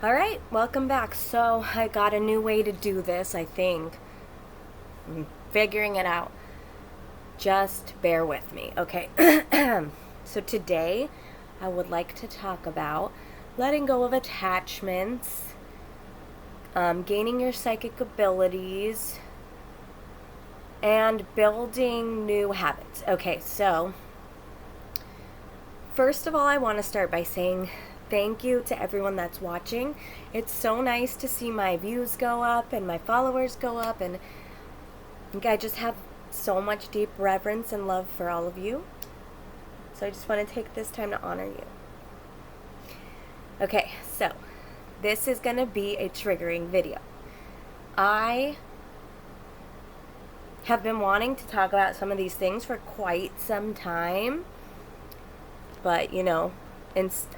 All right, welcome back. So, I got a new way to do this, I think. I'm figuring it out. Just bear with me, okay? So, today, I would like to talk about letting go of attachments, gaining your psychic abilities, and building new habits. Okay, so first of all, I want to start by saying thank you to everyone that's watching. It's so nice to see my views go up and my followers go up, and I think I just have so much deep reverence and love for all of you. So I just want to take this time to honor you. Okay, so this is going to be a triggering video. I have been wanting to talk about some of these things for quite some time, but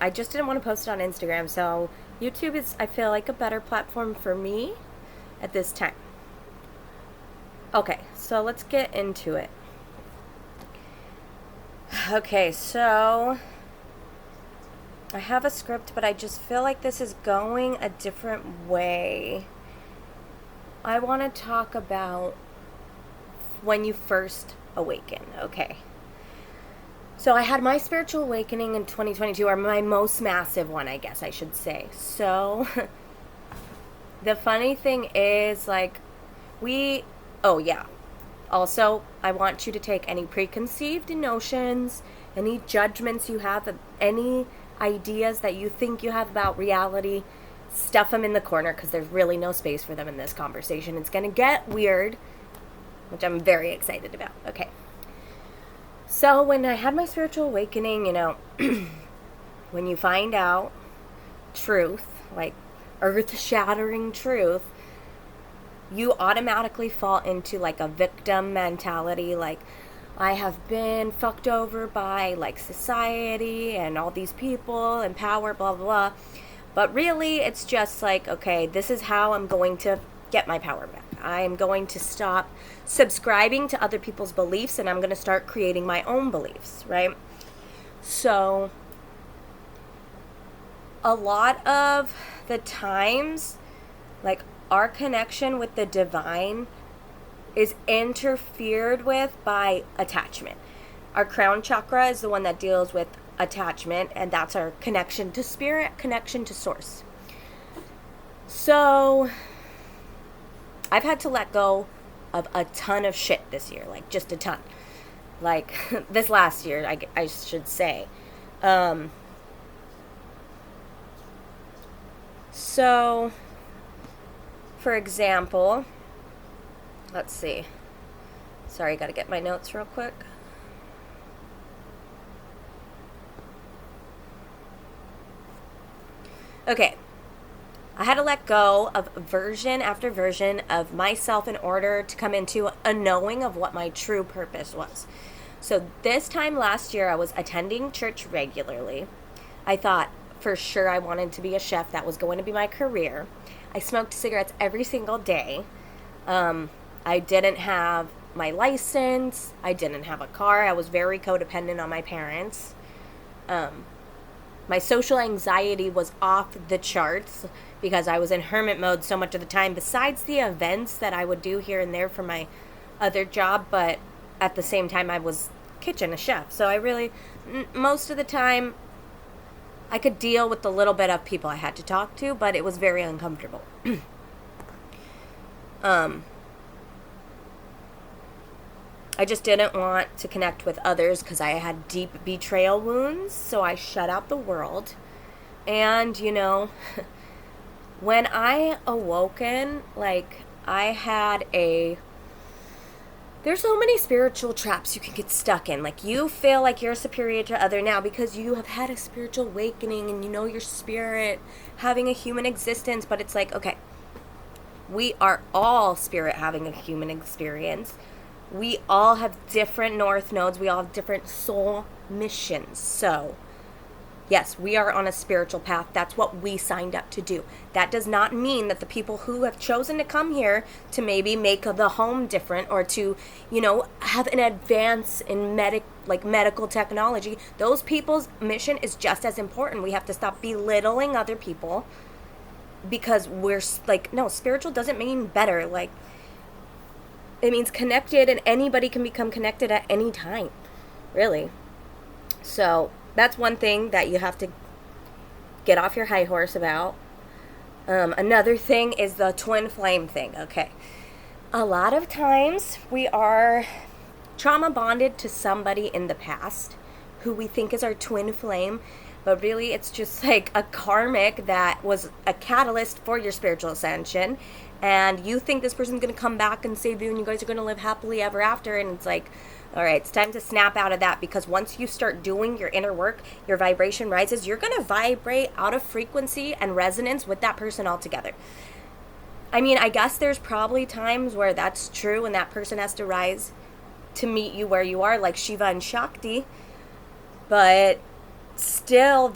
I just didn't want to post it on Instagram, so YouTube is, I feel like, a better platform for me at this time. Okay, so let's get into it. Okay, so I have a script, but I just feel like this is going a different way. I want to talk about when you first awaken, okay? So I had my spiritual awakening in 2022, or my most massive one, I guess I should say. So the funny thing is, oh yeah. Also, I want you to take any preconceived notions, any judgments you have, any ideas that you think you have about reality, stuff them in the corner, because there's really no space for them in this conversation. It's going to get weird, which I'm very excited about. Okay. So when I had my spiritual awakening, when you find out truth, like earth-shattering truth, you automatically fall into like a victim mentality, like I have been fucked over by like society and all these people and power, blah, blah, blah. But really, it's just like, okay, this is how I'm going to get my power back. I am going to stop subscribing to other people's beliefs, and I'm going to start creating my own beliefs, right? So a lot of the times, like, our connection with the divine is interfered with by attachment. Our crown chakra is the one that deals with attachment, and that's our connection to spirit, connection to source. So I've had to let go of a ton of shit this year, like just a ton. Like this last year, I should say. So, for example, let's see. Sorry, gotta get my notes real quick. Okay. I had to let go of version after version of myself in order to come into a knowing of what my true purpose was. So this time last year, I was attending church regularly. I thought for sure I wanted to be a chef. That was going to be my career. I smoked cigarettes every single day. I didn't have my license. I didn't have a car. I was very codependent on my parents. My social anxiety was off the charts because I was in hermit mode so much of the time, besides the events that I would do here and there for my other job. But at the same time, I was a chef. So I really, most of the time, I could deal with the little bit of people I had to talk to, but it was very uncomfortable. I just didn't want to connect with others because I had deep betrayal wounds, so I shut out the world. And, when I awoken, like, there's so many spiritual traps you can get stuck in. Like, you feel like you're superior to other now because you have had a spiritual awakening and you know your spirit having a human existence. But it's like, okay, we are all spirit having a human experience. We all have different north nodes. We all have different soul missions. So, yes, we are on a spiritual path. That's what we signed up to do. That does not mean that the people who have chosen to come here to maybe make the home different or to, have an advance in medical technology, those people's mission is just as important. We have to stop belittling other people because we're like, no, spiritual doesn't mean better. Like, it means connected, and anybody can become connected at any time, really. So that's one thing that you have to get off your high horse about. Another thing is the twin flame thing. Okay. A lot of times we are trauma bonded to somebody in the past who we think is our twin flame, but really it's just like a karmic that was a catalyst for your spiritual ascension, and you think this person's going to come back and save you and you guys are going to live happily ever after, and it's like, all right, it's time to snap out of that, because once you start doing your inner work, your vibration rises. You're going to vibrate out of frequency and resonance with that person altogether. I mean, I guess there's probably times where that's true and that person has to rise to meet you where you are, like Shiva and Shakti. But still,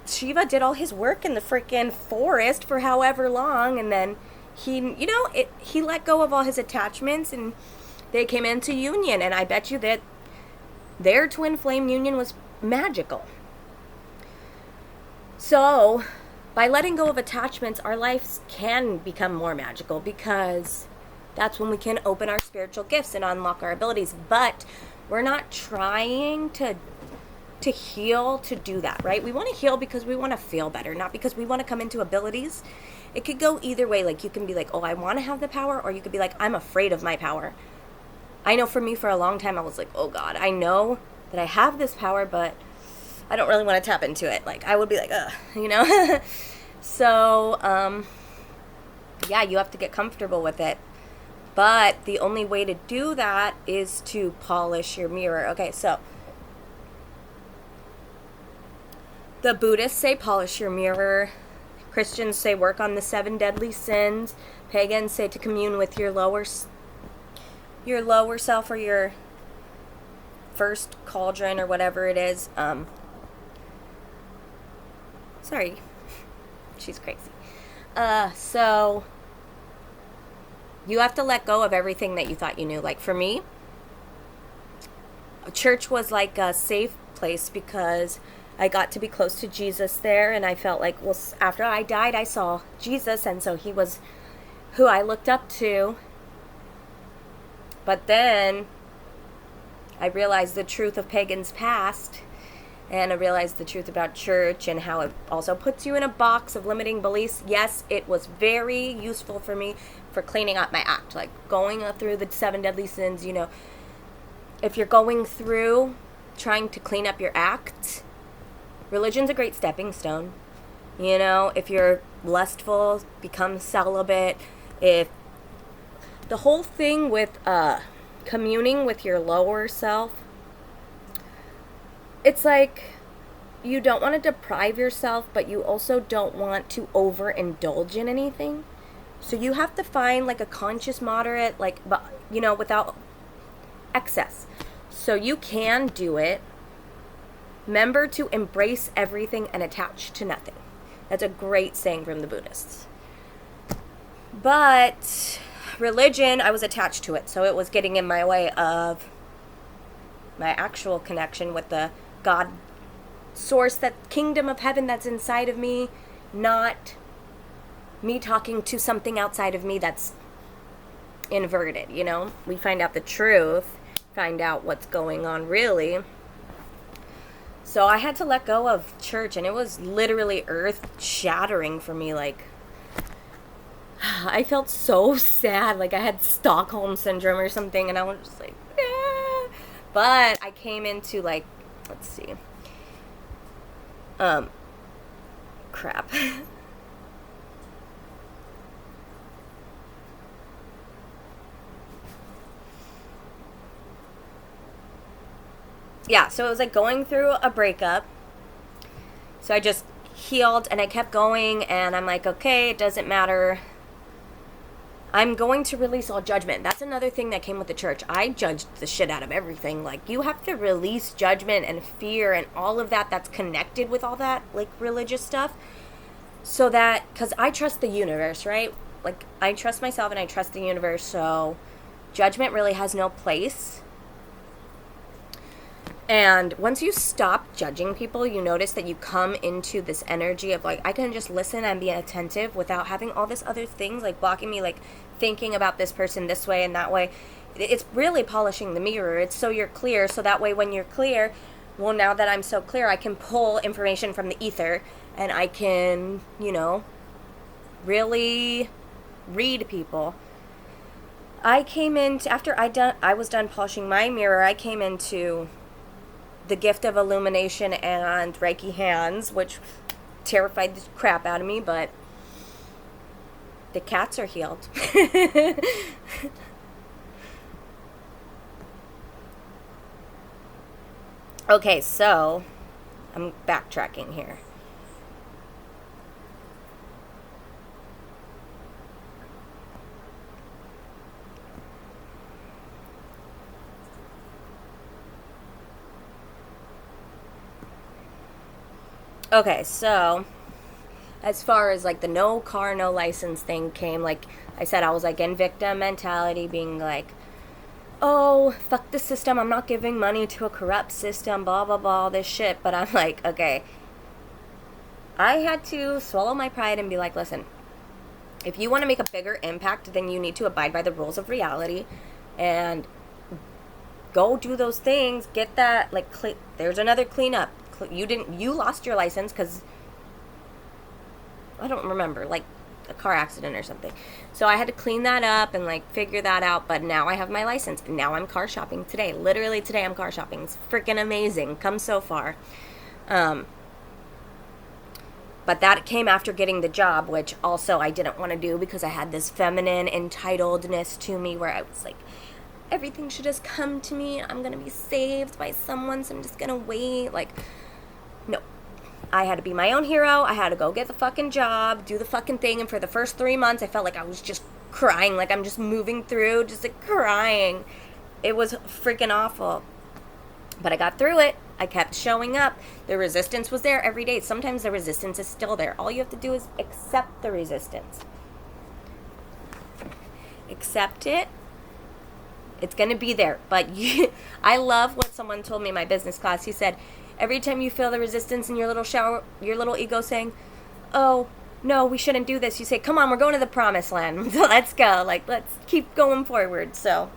Shiva did all his work in the freaking forest for however long, and then he let go of all his attachments, and they came into union, and I bet you that their twin flame union was magical. So, by letting go of attachments, our lives can become more magical, because that's when we can open our spiritual gifts and unlock our abilities. But we're not trying to heal to do that, right? We want to heal because we want to feel better, not because we want to come into abilities. It could go either way. Like, you can be like, oh, I want to have the power, or you could be like, I'm afraid of my power. I know for me, for a long time, I was like, oh God, I know that I have this power, but I don't really want to tap into it. Like, I would be like, ugh, So, yeah, you have to get comfortable with it. But the only way to do that is to polish your mirror. Okay, so the Buddhists say polish your mirror. Christians say work on the 7 deadly sins. Pagans say to commune with your lower self, or your first cauldron, or whatever it is. Sorry. She's crazy. So you have to let go of everything that you thought you knew. Like, for me, church was like a safe place because I got to be close to Jesus there, and I felt like, well, after I died, I saw Jesus, and so he was who I looked up to. But then I realized the truth of pagans' past, and I realized the truth about church and how it also puts you in a box of limiting beliefs. Yes, it was very useful for me for cleaning up my act, like going through the 7 deadly sins. If you're going through trying to clean up your act, religion's a great stepping stone. If you're lustful, become celibate. If the whole thing with communing with your lower self, it's like you don't want to deprive yourself, but you also don't want to overindulge in anything. So you have to find like a conscious moderate, without excess. So you can do it. Remember to embrace everything and attach to nothing. That's a great saying from the Buddhists. But religion, I was attached to it, so it was getting in my way of my actual connection with the God source, that kingdom of heaven that's inside of me, not me talking to something outside of me that's inverted. We find out the truth, find out what's going on really. So I had to let go of church, and it was literally earth-shattering for me. Like, I felt so sad, like I had Stockholm syndrome or something, and I was just like, ah. But I came into, like, let's see, crap. Yeah, so it was like going through a breakup. So I just healed, and I kept going, and I'm like, okay, it doesn't matter. I'm going to release all judgment. That's another thing that came with the church. I judged the shit out of everything. Like, you have to release judgment and fear and all of that that's connected with all that, like, religious stuff. So that, because I trust the universe, right? Like, I trust myself and I trust the universe, so judgment really has no place. And once you stop judging people, you notice that you come into this energy of like, I can just listen and be attentive without having all this other things like blocking me, like thinking about this person this way and that way. It's really polishing the mirror. It's so you're clear. So that way when you're clear, well, now that I'm so clear, I can pull information from the ether and I can, really read people. I came in, after I was done polishing my mirror, I came into the gift of illumination and Reiki hands, which terrified the crap out of me, but the cats are healed. Okay, so I'm backtracking here. Okay, so as far as like the no car, no license thing came, like I said, I was like in victim mentality, being like, oh, fuck the system, I'm not giving money to a corrupt system, blah, blah, blah, all this shit. But I'm like, okay, I had to swallow my pride and be like, listen, if you want to make a bigger impact, then you need to abide by the rules of reality and go do those things. Get that, like, there's another cleanup. You lost your license because I don't remember, like a car accident or something. So I had to clean that up and like figure that out. But now I have my license. And now I'm car shopping today. Literally today I'm car shopping. It's freaking amazing. Come so far. But that came after getting the job, which also I didn't want to do because I had this feminine entitledness to me where I was like, everything should just come to me. I'm going to be saved by someone, so I'm just going to wait. Like, no. I had to be my own hero. I had to go get the fucking job, do the fucking thing. And for the first 3 months, I felt like I was just crying. Like I'm just moving through, just like crying. It was freaking awful. But I got through it. I kept showing up. The resistance was there every day. Sometimes the resistance is still there. All you have to do is accept the resistance. Accept it. It's going to be there. But I love what someone told me in my business class. He said, every time you feel the resistance in your little ego saying, oh, no, we shouldn't do this, you say, come on, we're going to the promised land. Let's go. Like, let's keep going forward. So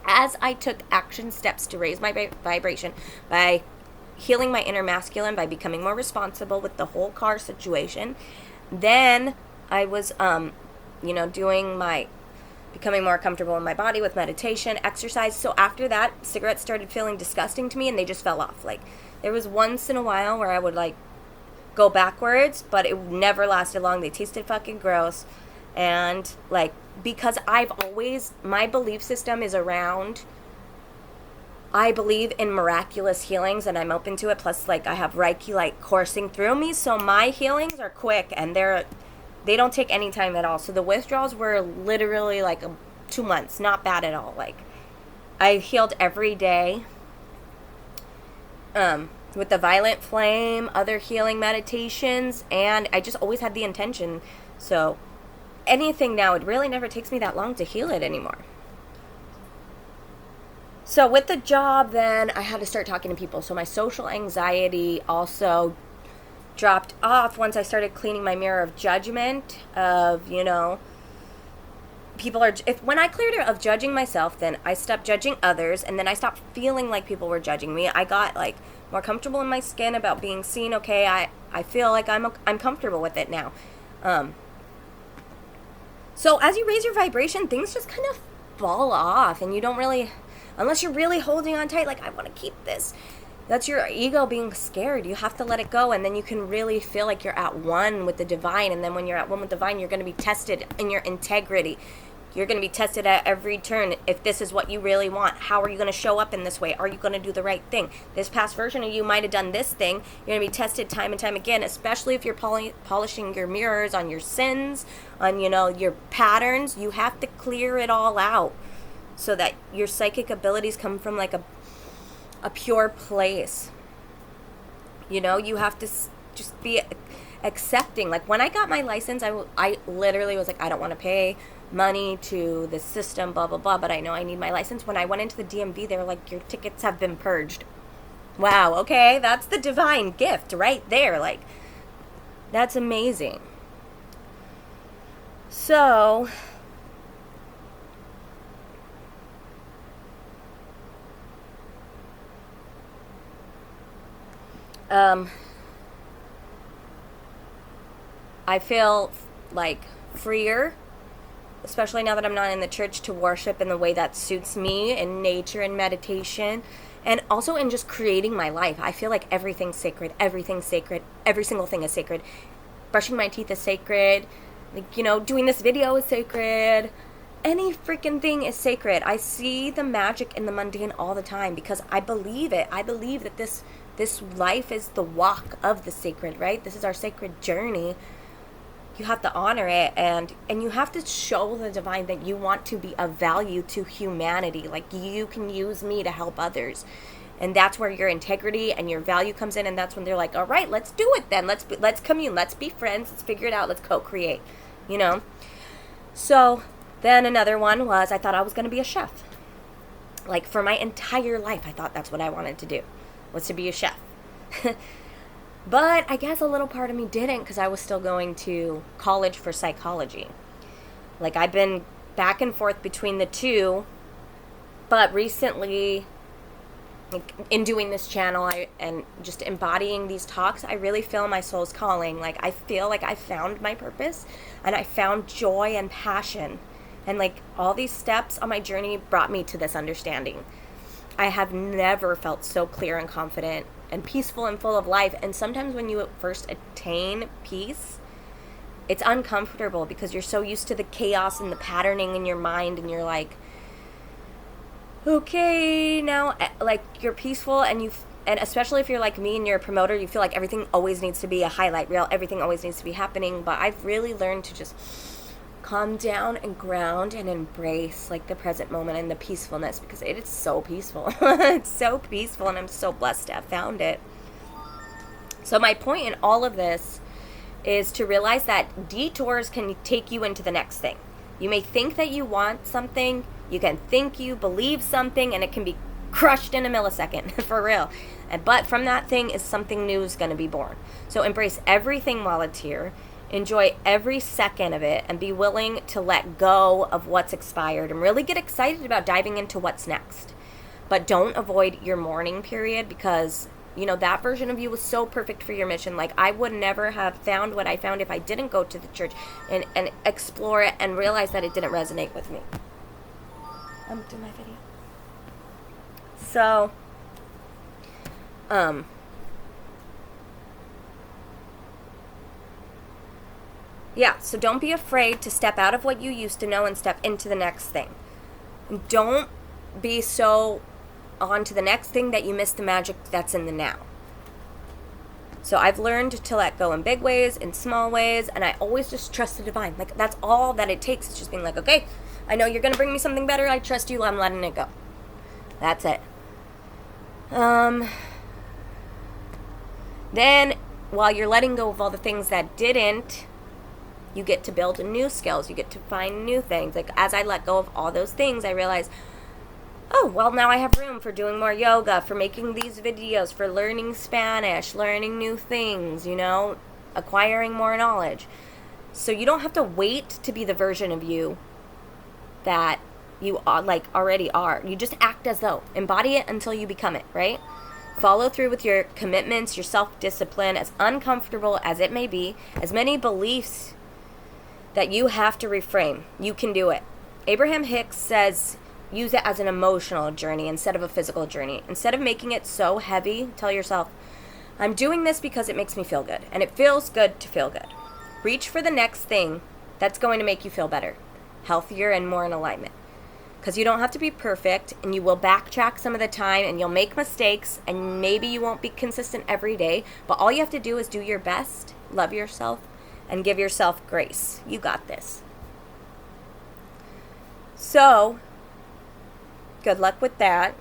as I took action steps to raise my vibration by healing my inner masculine, by becoming more responsible with the whole car situation, then I was, becoming more comfortable in my body with meditation, exercise. So after that, cigarettes started feeling disgusting to me and they just fell off. Like, there was once in a while where I would like go backwards, but it never lasted long. They tasted fucking gross. And like, because my belief system is around, I believe in miraculous healings and I'm open to it. Plus, like, I have Reiki like coursing through me. So my healings are quick and they don't take any time at all. So the withdrawals were literally like 2 months. Not bad at all. Like, I healed every day. With the violet flame, other healing meditations, and I just always had the intention. So anything now, it really never takes me that long to heal it anymore. So with the job, then I had to start talking to people. So my social anxiety also dropped off once I started cleaning my mirror of judgment of, people are, when I cleared it of judging myself, then I stopped judging others, and then I stopped feeling like people were judging me. I got like more comfortable in my skin about being seen. Okay, I feel like I'm comfortable with it now. So as you raise your vibration, things just kind of fall off, and you don't really, unless you're really holding on tight, like, I want to keep this. That's your ego being scared. You have to let it go, and then you can really feel like you're at one with the divine. And then when you're at one with the divine, you're going to be tested in your integrity. You're going to be tested at every turn. If this is what you really want, how are you going to show up in this way? Are you going to do the right thing? This past version of you might have done this thing. You're going to be tested time and time again, especially if you're polishing your mirrors on your sins, on, your patterns. You have to clear it all out so that your psychic abilities come from like a pure place. You have to just be accepting. Like, when I got my license, I literally was like, I don't want to pay money to the system, blah, blah, blah, but I know I need my license. When I went into the DMV, they were like, your tickets have been purged. Wow, okay, that's the divine gift right there. Like, that's amazing. So, um, I feel like freer, especially now that I'm not in the church, to worship in the way that suits me in nature and meditation. And also in just creating my life. I feel like everything's sacred. Everything's sacred. Every single thing is sacred. Brushing my teeth is sacred. Like, doing this video is sacred. Any freaking thing is sacred. I see the magic in the mundane all the time because I believe it. I believe that this life is the walk of the sacred, right? This is our sacred journey. You have to honor it, and you have to show the divine that you want to be of value to humanity. Like, you can use me to help others, and that's where your integrity and your value comes in. And that's when they're like, all right, let's do it then. Let's commune, let's be friends, let's figure it out, let's co-create. So then another one was, I thought I was going to be a chef. Like, for my entire life, I thought that's what I wanted to do, was to be a chef. But I guess a little part of me didn't, because I was still going to college for psychology. Like, I've been back and forth between the two, but recently, like, in doing this channel and just embodying these talks, I really feel my soul's calling. Like, I feel like I found my purpose, and I found joy and passion. And, like, all these steps on my journey brought me to this understanding. I have never felt so clear and confident and peaceful and full of life. And sometimes when you first attain peace, it's uncomfortable because you're so used to the chaos and the patterning in your mind, and you're like, okay, now, like, you're peaceful, and especially if you're like me and you're a promoter, you feel like everything always needs to be a highlight reel, everything always needs to be happening. But I've really learned to just calm down and ground and embrace, like, the present moment and the peacefulness, because it is so peaceful. It's so peaceful, and I'm so blessed to have found it. So my point in all of this is to realize that detours can take you into the next thing. You may think that you want something, you can think you believe something, and it can be crushed in a millisecond, for real. But from that thing is something new is going to be born. So embrace everything while it's here. Enjoy every second of it, and be willing to let go of what's expired and really get excited about diving into what's next. But don't avoid your mourning period, because that version of you was so perfect for your mission. Like, I would never have found what I found if I didn't go to the church and explore it and realize that it didn't resonate with me. I'm doing my video. So, yeah, so don't be afraid to step out of what you used to know and step into the next thing. And don't be so on to the next thing that you miss the magic that's in the now. So I've learned to let go in big ways, in small ways, and I always just trust the divine. Like, that's all that it takes. It's just being like, okay, I know you're going to bring me something better. I trust you. I'm letting it go. That's it. Then, while you're letting go of all the things that didn't, you get to build new skills. You get to find new things. Like, as I let go of all those things, I realized, oh, well, now I have room for doing more yoga, for making these videos, for learning Spanish, learning new things, acquiring more knowledge. So you don't have to wait to be the version of you that you already are. You just act as though. Embody it until you become it, right? Follow through with your commitments, your self-discipline, as uncomfortable as it may be, as many beliefs that you have to reframe. You can do it. Abraham Hicks says, use it as an emotional journey instead of a physical journey. Instead of making it so heavy, tell yourself, I'm doing this because it makes me feel good, and it feels good to feel good. Reach for the next thing that's going to make you feel better, healthier, and more in alignment. Because you don't have to be perfect, and you will backtrack some of the time, and you'll make mistakes, and maybe you won't be consistent every day, but all you have to do is do your best, love yourself, and give yourself grace. You got this. So, good luck with that.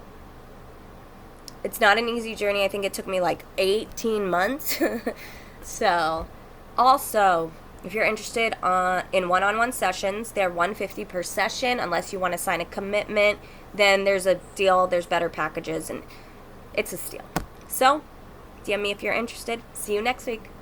It's not an easy journey. I think it took me like 18 months. So, also, if you're interested in one-on-one sessions, they're $150 per session. Unless you want to sign a commitment, then there's a deal. There's better packages, and it's a steal. So, DM me if you're interested. See you next week.